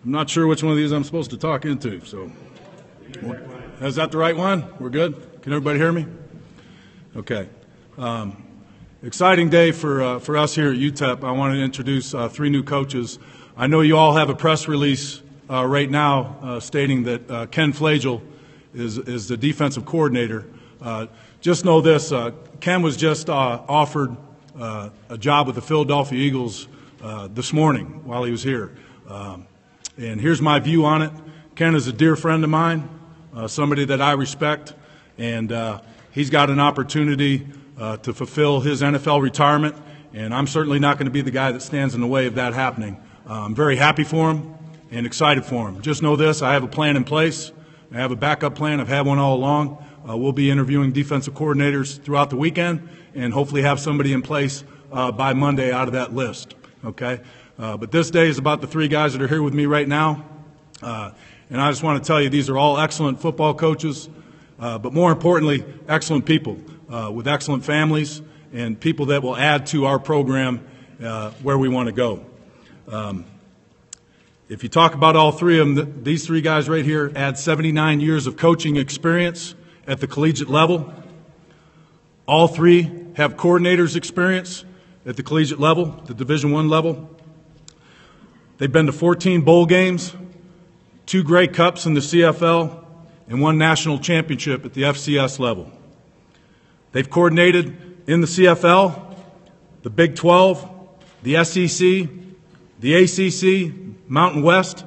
I'm not sure which one of these I'm supposed to talk into. So, is that the right one? We're good? Can everybody hear me? Okay. Exciting day for us here at UTEP. I want to introduce 3 new coaches. I know you all have a press release right now stating that Ken Flagel is the defensive coordinator. Just know this, Ken was just offered a job with the Philadelphia Eagles this morning while he was here. And here's my view on it. Ken is a dear friend of mine, somebody that I respect, and he's got an opportunity to fulfill his NFL retirement, and I'm certainly not going to be the guy that stands in the way of that happening. I'm very happy for him and excited for him. Just know this, I have a plan in place. I have a backup plan. I've had one all along. We'll be interviewing defensive coordinators throughout the weekend and hopefully have somebody in place by Monday out of that list. Okay? But this day is about the 3 guys that are here with me right now. And I just want to tell you, these are all excellent football coaches, but more importantly, excellent people with excellent families and people that will add to our program where we want to go. If you talk about all 3 of them, these 3 guys right here add 79 years of coaching experience at the collegiate level. All 3 have coordinators experience at the collegiate level, the Division I level. They've been to 14 bowl games, 2 Grey Cups in the CFL, and 1 national championship at the FCS level. They've coordinated in the CFL, the Big 12, the SEC, the ACC, Mountain West,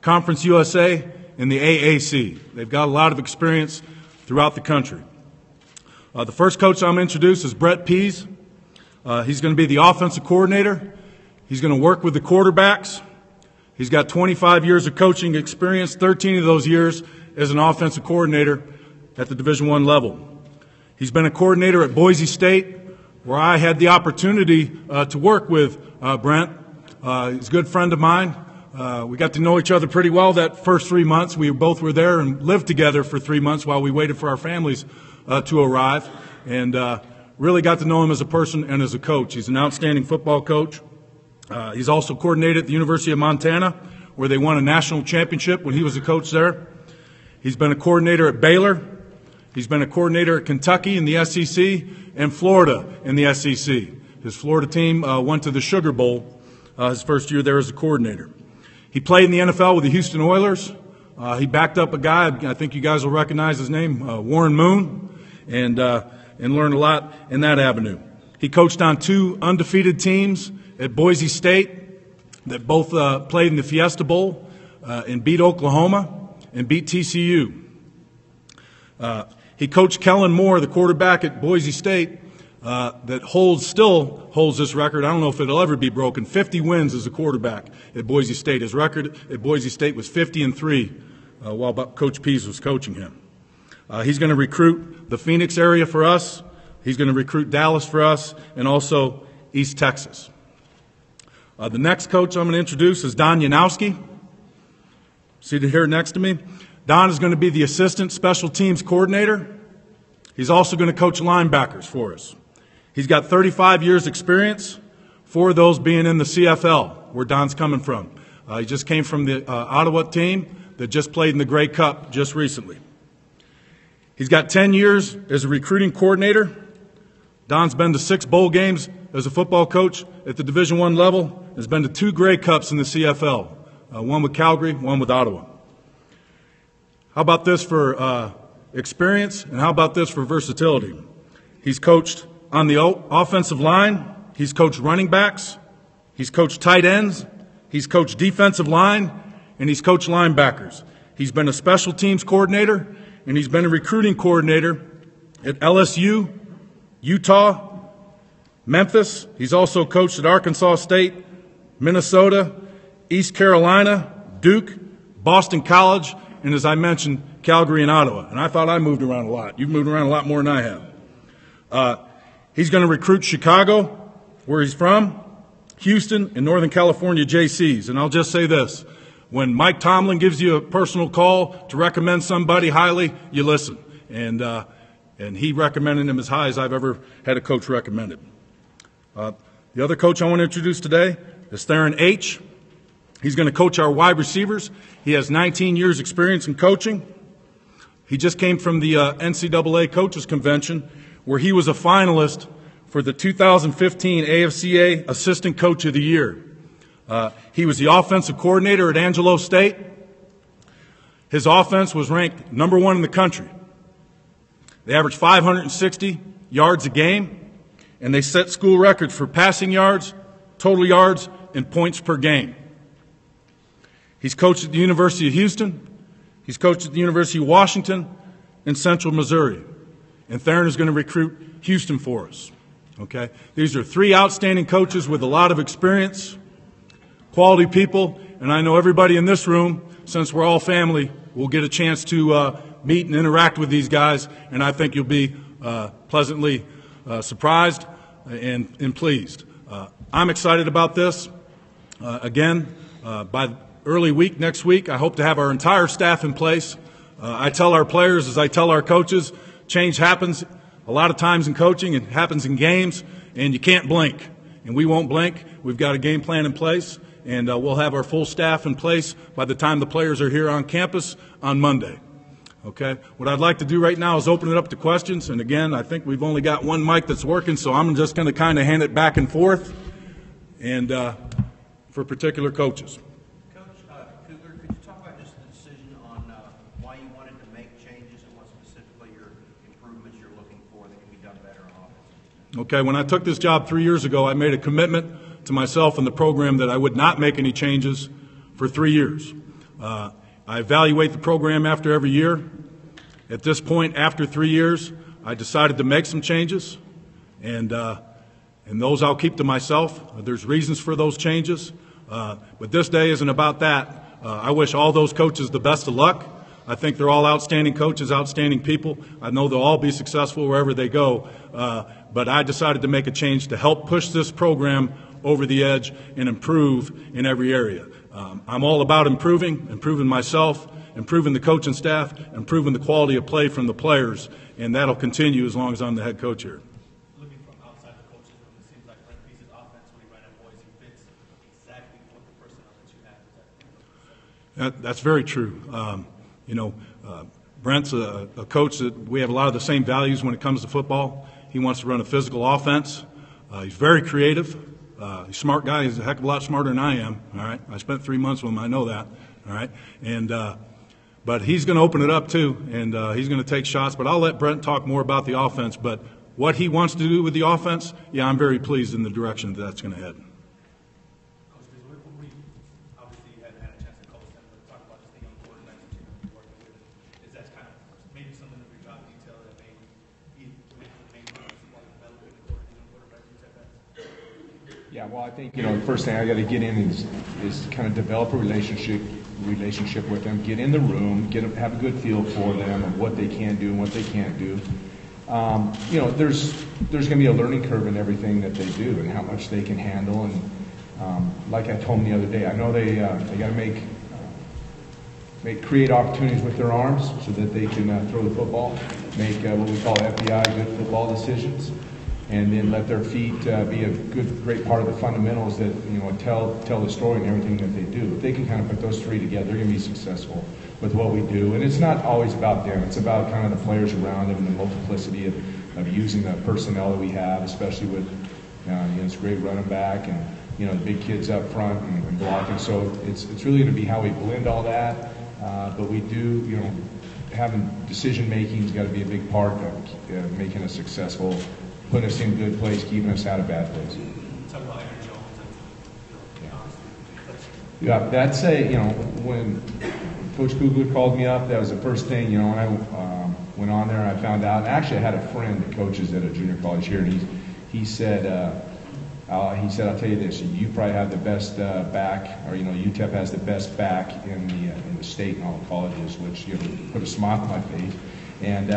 Conference USA, and the AAC. They've got a lot of experience throughout the country. The first coach I'm going to introduce is Brent Pease. He's going to be the offensive coordinator. He's going to work with the quarterbacks. He's got 25 years of coaching experience, 13 of those years as an offensive coordinator at the Division I level. He's been a coordinator at Boise State, where I had the opportunity to work with Brent. He's a good friend of mine. We got to know each other pretty well that first 3 months. We both were there and lived together for 3 months while we waited for our families to arrive, and really got to know him as a person and as a coach. He's an outstanding football coach. He's also coordinated at the University of Montana, where they won a national championship when he was a coach there. He's been a coordinator at Baylor. He's been a coordinator at Kentucky in the SEC and Florida in the SEC. His Florida team went to the Sugar Bowl his first year there as a coordinator. He played in the NFL with the Houston Oilers. He backed up a guy, I think you guys will recognize his name, Warren Moon, and learned a lot in that avenue. He coached on 2 undefeated teams at Boise State that both played in the Fiesta Bowl and beat Oklahoma and beat TCU. He coached Kellen Moore, the quarterback at Boise State, that still holds this record. I don't know if it'll ever be broken. 50 wins as a quarterback at Boise State. His record at Boise State was 50-3 while Coach Pease was coaching him. He's going to recruit the Phoenix area for us. He's going to recruit Dallas for us, and also East Texas. The next coach I'm going to introduce is Don Yanowsky, seated here next to me. Don is going to be the assistant special teams coordinator. He's also going to coach linebackers for us. He's got 35 years experience, 4 of those being in the CFL, where Don's coming from. He just came from the Ottawa team that just played in the Grey Cup just recently. He's got 10 years as a recruiting coordinator. Don's been to 6 bowl games as a football coach at the Division I level. Has been to 2 Grey Cups in the CFL, 1 with Calgary, 1 with Ottawa. How about this for experience, and how about this for versatility? He's coached on the offensive line. He's coached running backs. He's coached tight ends. He's coached defensive line, and he's coached linebackers. He's been a special teams coordinator, and he's been a recruiting coordinator at LSU, Utah, Memphis. He's also coached at Arkansas State, Minnesota, East Carolina, Duke, Boston College, and as I mentioned, Calgary and Ottawa. And I thought I moved around a lot. You've moved around a lot more than I have. He's going to recruit Chicago, where he's from, Houston, and Northern California JCs. And I'll just say this. When Mike Tomlin gives you a personal call to recommend somebody highly, you listen. And he recommended him as high as I've ever had a coach recommended. The other coach I want to introduce today is Theron Aych. He's going to coach our wide receivers. He has 19 years experience in coaching. He just came from the NCAA Coaches Convention, where he was a finalist for the 2015 AFCA Assistant Coach of the Year. He was the offensive coordinator at Angelo State. His offense was ranked number 1 in the country. They averaged 560 yards a game, and they set school records for passing yards, total yards, and points per game. He's coached at the University of Houston. He's coached at the University of Washington and Central Missouri. And Theron is going to recruit Houston for us. Okay? These are 3 outstanding coaches with a lot of experience, quality people, and I know everybody in this room, since we're all family, will get a chance to meet and interact with these guys, and I think you'll be pleasantly surprised and pleased. I'm excited about this. Again, by early week next week, I hope to have our entire staff in place. I tell our players, as I tell our coaches, change happens a lot of times in coaching. It happens in games, and you can't blink. And we won't blink. We've got a game plan in place, and we'll have our full staff in place by the time the players are here on campus on Monday. Okay? What I'd like to do right now is open it up to questions. And again, I think we've only got one mic that's working, so I'm just going to kind of hand it back and forth and for particular coaches. Coach Kugler, could you talk about just the decision on why you wanted to make changes and what specifically your improvements you're looking for that can be done better on offense? Okay, when I took this job 3 years ago, I made a commitment to myself and the program that I would not make any changes for 3 years. I evaluate the program after every year. At this point, after 3 years, I decided to make some changes, and those I'll keep to myself. There's reasons for those changes, but this day isn't about that. I wish all those coaches the best of luck. I think they're all outstanding coaches, outstanding people. I know they'll all be successful wherever they go, but I decided to make a change to help push this program over the edge and improve in every area. I'm all about improving myself, improving the coaching staff, improving the quality of play from the players, and that'll continue as long as I'm the head coach here. Looking from outside the coaches room, it seems like Brent Pease's offense, when he ran at boys, he fits exactly what the personnel that you have. That's very true. Brent's a coach that we have a lot of the same values when it comes to football. He wants to run a physical offense. He's very creative. He's a smart guy. He's a heck of a lot smarter than I am. All right, I spent 3 months with him. I know that. All right, and but he's going to open it up too, and he's going to take shots. But I'll let Brent talk more about the offense. But what he wants to do with the offense, yeah, I'm very pleased in the direction that's going to head. Coach, we obviously haven't had a chance to coach them, but talk about just the young quarterbacks that you're going to be working with. Is that kind of maybe something that we got detail that may developing the quarterbacks and setbacks? Yeah, well, I think, the first thing I got to get in is kind of develop a relationship with them, get in the room, have a good feel for them of what they can do and what they can't do. There's going to be a learning curve in everything that they do and how much they can handle. And like I told them the other day, I know they got to create opportunities with their arms so that they can throw the football, make what we call FBI, good football decisions, and then let their feet be a great part of the fundamentals that tell the story and everything that they do. If they can kind of put those three together, they're going to be successful with what we do. And it's not always about them; it's about kind of the players around them and the multiplicity of using the personnel that we have, especially with this great running back and the big kids up front and blocking. So it's really going to be how we blend all that. But we do, having decision making has got to be a big part of making us successful. Putting us in good place, keeping us out of bad places. Talk about Aaron Jones and Yeah, that's when Coach Kugler called me up, that was the first thing, when I went on there, I found out. And actually, I had a friend that coaches at a junior college here, and he said, I'll tell you this, you probably have the best back, or UTEP has the best back in the state and all the colleges, which put a smile on my face. And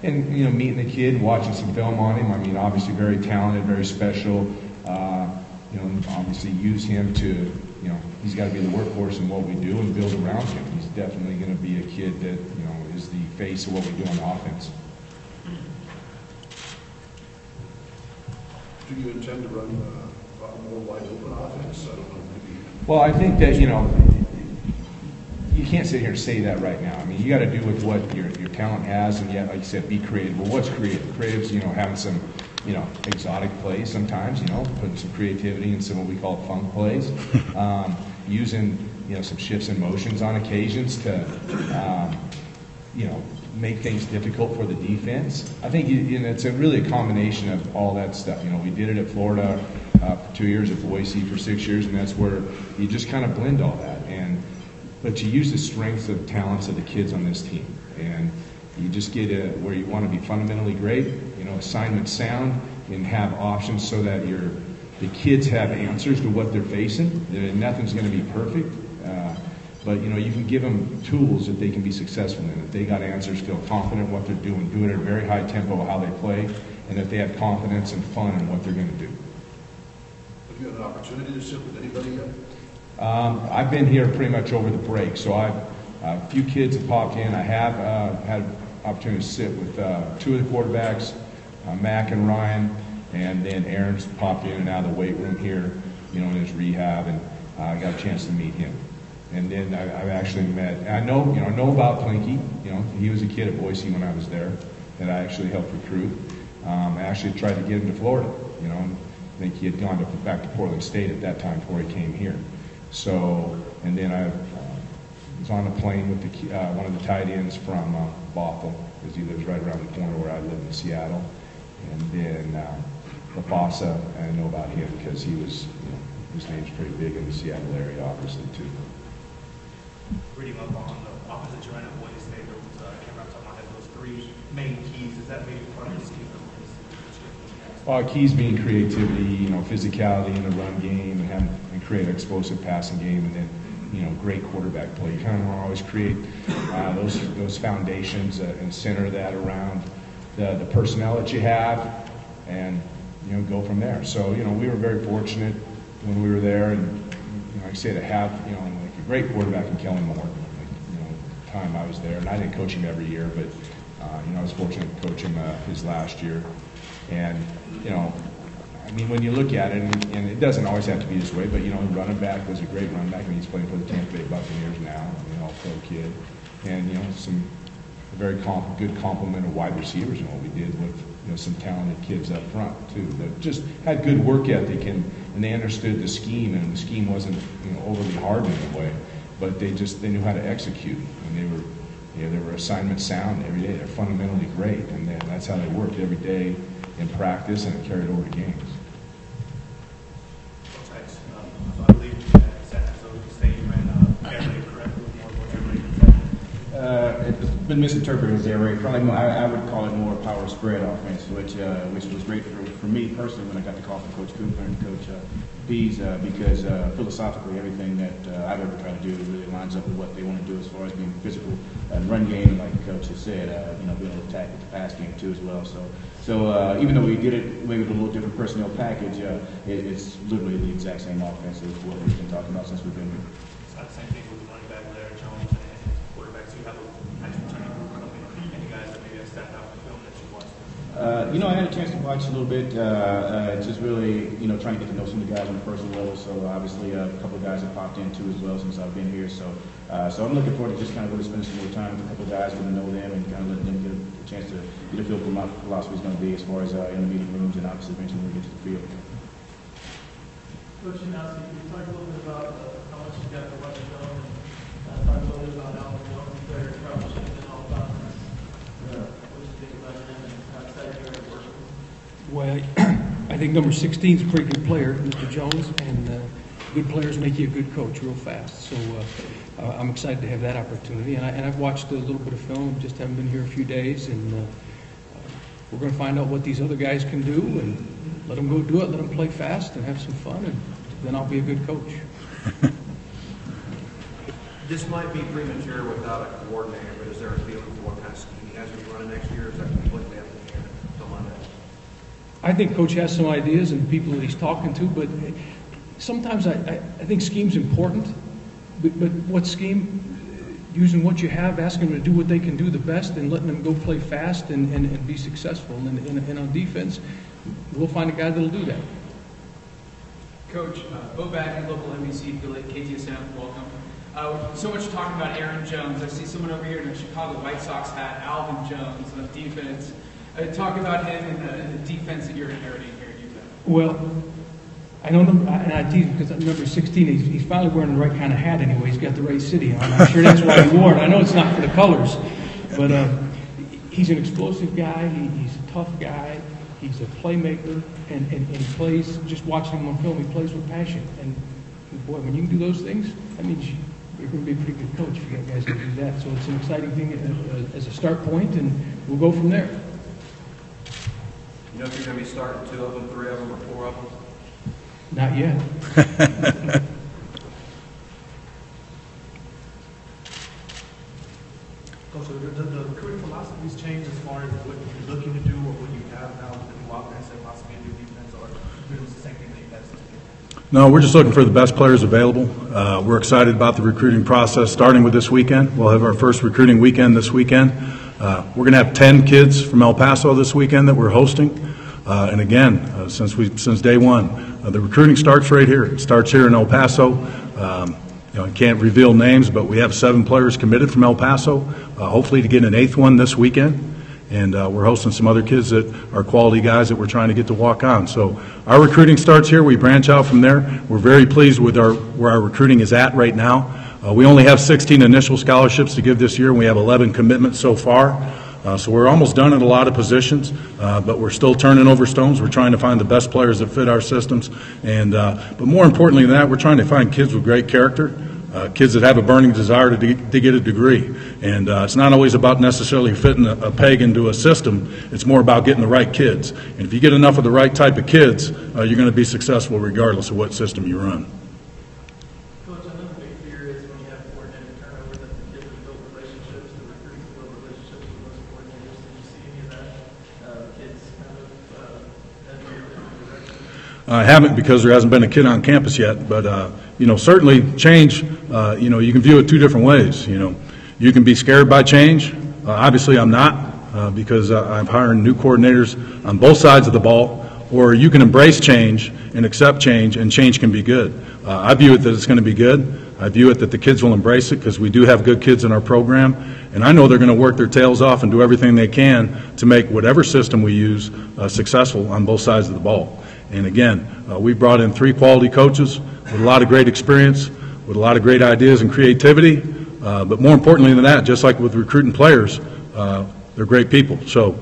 meeting the kid, watching some film on him. I mean, obviously very talented, very special. Obviously use him to, he's got to be the workhorse in what we do and build around him. He's definitely going to be a kid that, is the face of what we do on offense. Do you intend to run a more wide open offense? I don't know, maybe Well, I think that, you can't sit here and say that right now. I mean, you got to do with what your talent has, and yet, like you said, be creative. Well, what's creative? Creative's, having some, exotic plays sometimes, putting some creativity in some what we call funk plays, using, some shifts and motions on occasions to, make things difficult for the defense. I think it's really a combination of all that stuff. We did it at Florida for 2 years, at Boise for 6 years, and that's where you just kind of blend all that. But you use the strengths of talents of the kids on this team, and you just get where you want to be fundamentally great, assignment sound, and have options so that the kids have answers to what they're facing. Nothing's going to be perfect. But you can give them tools that they can be successful in. If they got answers, feel confident in what they're doing, do it at a very high tempo how they play, and that they have confidence and fun in what they're going to do. Have you had an opportunity to sit with anybody yet? I've been here pretty much over the break, so a few kids have popped in. I have had an opportunity to sit with 2 of the quarterbacks, Mac and Ryan, and then Aaron's popped in and out of the weight room here, in his rehab, and I got a chance to meet him. And then I've actually met, I know about Plinky. He was a kid at Boise when I was there that I actually helped recruit. I actually tried to get him to Florida. I think he had gone back to Portland State at that time before he came here. So, and then I was on a plane with one of the tight ends from Bothell, because he lives right around the corner where I live in Seattle. And then Lapasa, I know about him because he was, his name's pretty big in the Seattle area, obviously, too. Reading up on the opposite you ran at Boise State, there was, I can't remember off the top of my head, those 3 main keys. Is that maybe part of the scheme? Keys being creativity, physicality in the run game, and create an explosive passing game, and then, great quarterback play. You kind of want to always create those foundations and center that around the personnel that you have, and go from there. So we were very fortunate when we were there, and like I say, to have like a great quarterback in Kellen Moore. The time I was there, and I didn't coach him every year, but I was fortunate to coach him his last year. And, when you look at it, and it doesn't always have to be this way, but, running back was a great running back. He's playing for the Tampa Bay Buccaneers now, all-pro kid. And, some very good complement of wide receivers and what we did with, some talented kids up front, too, that just had good work ethic, and they understood the scheme, and the scheme wasn't, overly hard in a way, but they knew how to execute, and they were assignment sound every day. They're fundamentally great, and that's how they worked every day in practice, and it carried over to games. Thanks. So I believe at San Jose State you ran air raid, correct? It's been misinterpreted as air raid. Probably more, I would call it more power spread offense, which was great for me personally when I got the call from Coach Kugler and Coach Pease, because philosophically everything that I've ever tried to do really lines up with what they want to do as far as being physical and run game, like the coach has said, being able to attack the pass game too as well. So even though we did it maybe with a little different personnel package, it's literally the exact same offense as what we've been talking about since we've been here. It's not the same thing with the running back there, Jones, and quarterbacks who have a nice returning group coming. Any guys that maybe have stepped out in the film that you watched? I had a chance to watch a little bit. Just really, trying to get to know some of the guys on a personal level. So obviously, a couple of guys have popped in too as well since I've been here. So I'm looking forward to just kind of really spending some more time with a couple of guys, getting to know them, and kind of letting them get a chance to get a feel for what my philosophy is going to be as far as in the meeting rooms, and obviously eventually when we get to the field. Coach Yanowsky, can you talk a little bit about how much you got to watch film, and talk a little bit about how one player probably should have been all about this. What do you think about him and outside your work? Well, I think number 16 is a pretty good player, Mr. Jones, and good players make you a good coach real fast. So I'm excited to have that opportunity. And I've watched a little bit of film, just haven't been here a few days, and we're going to find out what these other guys can do, and let them go do it, let them play fast and have some fun, and then I'll be a good coach. This might be premature without a coordinator, but is there a feeling for what kind of scheme you guys are running next year? Or is that completely up in the air until Monday? I think Coach has some ideas and people that he's talking to, but sometimes I think scheme's important, but what scheme? Using what you have, asking them to do what they can do the best, and letting them go play fast and be successful. And on defense, we'll find a guy that'll do that. Coach, Bo Bagley, local NBC affiliate, KTSM, welcome. So much talking about Aaron Jones. I see someone over here in a Chicago White Sox hat, Alvin Jones, on defense. Talk about him and the defense that you're inheriting here at UTEP. Well, I know, and I tease him because number 16, he's finally wearing the right kind of hat anyway. He's got the right city on. I'm sure that's why he wore it. I know it's not for the colors, but he's an explosive guy. He's a tough guy. He's a playmaker, and he plays, just watching him on film, he plays with passion. And boy, when you can do those things, that means you're going to be a pretty good coach if you got guys who do that. So it's an exciting thing as a start point, and we'll go from there. You know if you're going to be starting 2 of them, 3 of them, or 4 of them? Not yet. So the recruiting philosophies change as far as what you're looking to do or what you have now with the new offense and philosophy of your defense, or pretty much the same thing that you guys do? No, we're just looking for the best players available. We're excited about the recruiting process starting with this weekend. We'll have our first recruiting weekend this weekend. We're going to have 10 kids from El Paso this weekend that we're hosting. And again, since day one, the recruiting starts right here. It starts here in El Paso. I can't reveal names, but we have 7 players committed from El Paso, hopefully to get an 8th one this weekend. And we're hosting some other kids that are quality guys that we're trying to get to walk on. So our recruiting starts here. We branch out from there. We're very pleased with where our recruiting is at right now. We only have 16 initial scholarships to give this year, and we have 11 commitments so far. So we're almost done at a lot of positions, but we're still turning over stones. We're trying to find the best players that fit our systems. And but more importantly than that, we're trying to find kids with great character, kids that have a burning desire to get a degree. And it's not always about necessarily fitting a peg into a system. It's more about getting the right kids. And if you get enough of the right type of kids, you're going to be successful regardless of what system you run. Coach, another big fear is when you have coordinator turnover that the kids have built relationships, the recruits build relationships with those coordinators. Did you see any of that? Kids kind of heading in a different direction? I haven't, because there hasn't been a kid on campus yet, but certainly change, you can view it 2 different ways. You can be scared by change. Obviously I'm not, because I'm hiring new coordinators on both sides of the ball. Or you can embrace change and accept change, and change can be good. I view it that it's going to be good. I view it that the kids will embrace it, because we do have good kids in our program, and I know they're going to work their tails off and do everything they can to make whatever system we use successful on both sides of the ball. And again, we brought in 3 quality coaches with a lot of great experience, with a lot of great ideas and creativity, but more importantly than that, just like with recruiting players, they're great people. So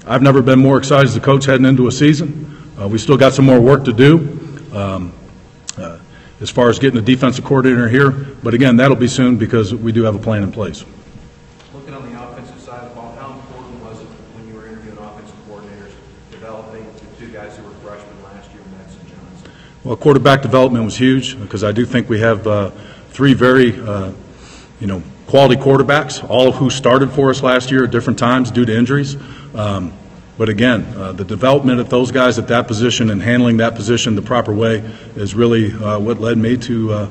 I've never been more excited as a coach heading into a season. We still got some more work to do as far as getting a defensive coordinator here, but again, that'll be soon, because we do have a plan in place. Looking on the offensive side of the ball, how important was it when you were interviewing offensive coordinators developing the 2 guys who were freshmen last year, Metz and Johnson? Well, quarterback development was huge, because I do think we have 3 very quality quarterbacks, all of who started for us last year at different times due to injuries. But again, the development of those guys at that position and handling that position the proper way is really what led me to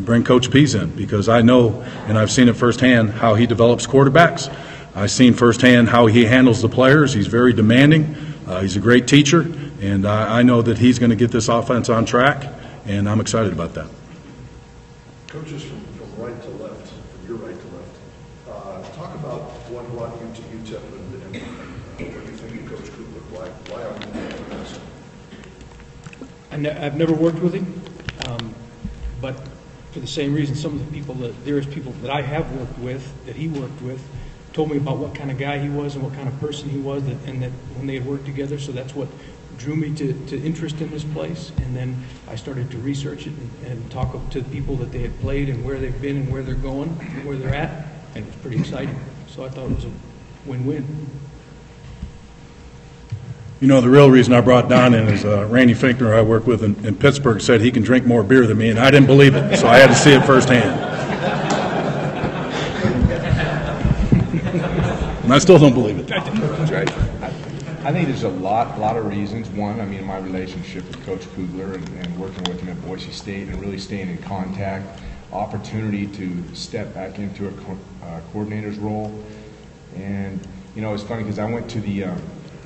bring Coach Pease in, because I know, and I've seen it firsthand, how he develops quarterbacks. I've seen firsthand how he handles the players. He's very demanding. He's a great teacher, and I know that he's going to get this offense on track, and I'm excited about that. Coaches from right to left, from your right to left, talk about what brought you to UTEP and what you think of Coach Kugler. Why are you doing this? I've never worked with him, but for the same reason, some of the people that I have worked with, that he worked with, told me about what kind of guy he was and what kind of person he was, and that when they had worked together, so that's what drew me to interest in this place. And then I started to research it and talk to the people that they had played and where they've been and where they're going and where they're at, and it was pretty exciting. So I thought it was a win-win. The real reason I brought Don in is Randy Finkner, I work with in Pittsburgh, said he can drink more beer than me, and I didn't believe it, so I had to see it firsthand. And I still don't believe it. That's right. I think there's a lot of reasons. One, my relationship with Coach Kugler and working with him at Boise State and really staying in contact, opportunity to step back into a coordinator's role. And, it's funny because I went to the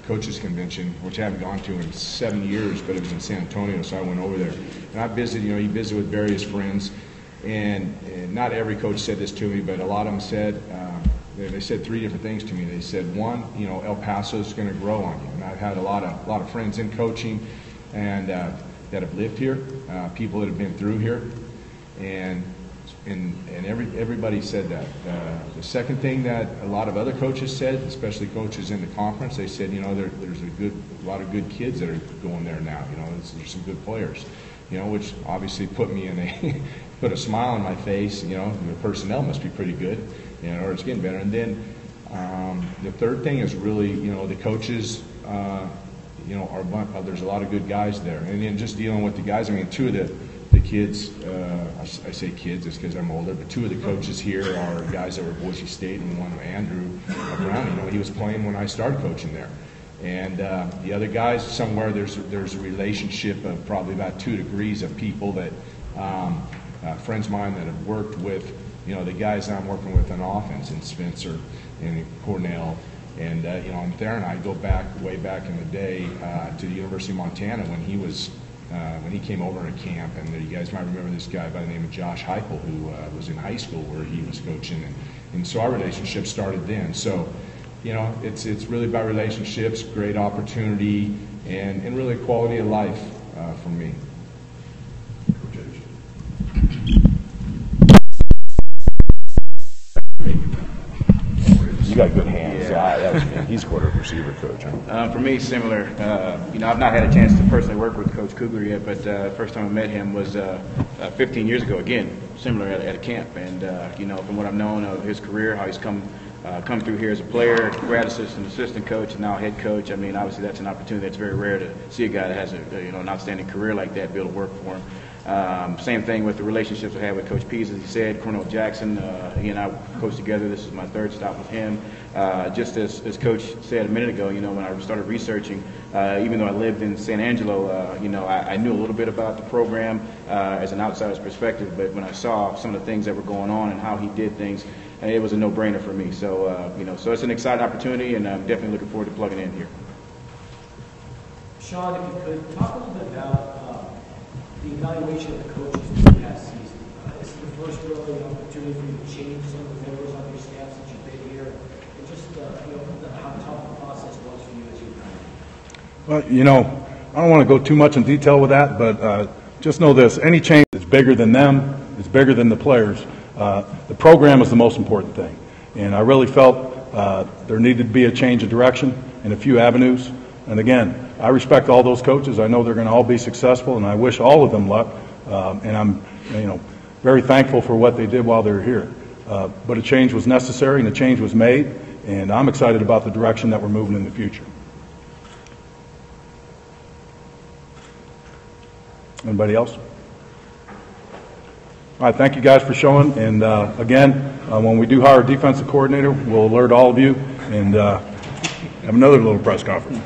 coaches convention, which I haven't gone to in 7 years, but it was in San Antonio, so I went over there. And I visited, you visited with various friends, and not every coach said this to me, but a lot of them said, they said 3 different things to me. They said, one, El Paso is going to grow on you. And I've had a lot of friends in coaching and that have lived here, people that have been through here, and everybody said that. The second thing that a lot of other coaches said, especially coaches in the conference, they said, there's a lot of good kids that are going there now. There's some good players, which obviously put me put a smile on my face. The personnel must be pretty good, or it's getting better. And then the third thing is really, the coaches, there's a lot of good guys there. And then just dealing with the guys, I mean, 2 of the kids, I say kids, it's because I'm older, but 2 of the coaches here are guys that were at Boise State, and one, Andrew Brown, he was playing when I started coaching there. And the other guys, somewhere there's a relationship of probably about 2 degrees of people that, friends of mine that have worked with, the guys that I'm working with on offense, and Spencer and Cornell, and and Theron Aych, I go way back in the day to the University of Montana when he came over in camp, and you guys might remember this guy by the name of Josh Heupel, who was in high school where he was coaching, and so our relationship started then. So, it's really about relationships, great opportunity, and really quality of life for me. You got good hands. Yeah. He's quarterback receiver coach. For me, similar. I've not had a chance to personally work with Coach Kugler yet, but first time I met him was 15 years ago. Again, similar at a camp, and from what I've known of his career, how he's come through here as a player, grad assistant coach, and now head coach. I mean, obviously that's an opportunity that's very rare to see a guy that has an outstanding career like that be able to work for him. Same thing with the relationships I had with Coach Pease, as he said. Cornell Jackson, he and I coached together. This is my 3rd stop with him. Just as Coach said a minute ago, when I started researching, even though I lived in San Angelo, I knew a little bit about the program as an outsider's perspective. But when I saw some of the things that were going on and how he did things, it was a no-brainer for me. So, so it's an exciting opportunity, and I'm definitely looking forward to plugging in here. Sean, if you could talk a little bit about the evaluation of the coaches this past season. This is the first really opportunity for you to change some of the members on your staff since you've been here, and just how tough the process was for you as you kind of. Well, I don't want to go too much in detail with that, but just know this: any change is bigger than them, it's bigger than the players. The program is the most important thing, and I really felt there needed to be a change of direction in a few avenues. And again, I respect all those coaches. I know they're going to all be successful, and I wish all of them luck. And I'm, very thankful for what they did while they were here. But a change was necessary, and a change was made, and I'm excited about the direction that we're moving in the future. Anybody else? All right, thank you guys for showing. And again, when we do hire a defensive coordinator, we'll alert all of you and have another little press conference.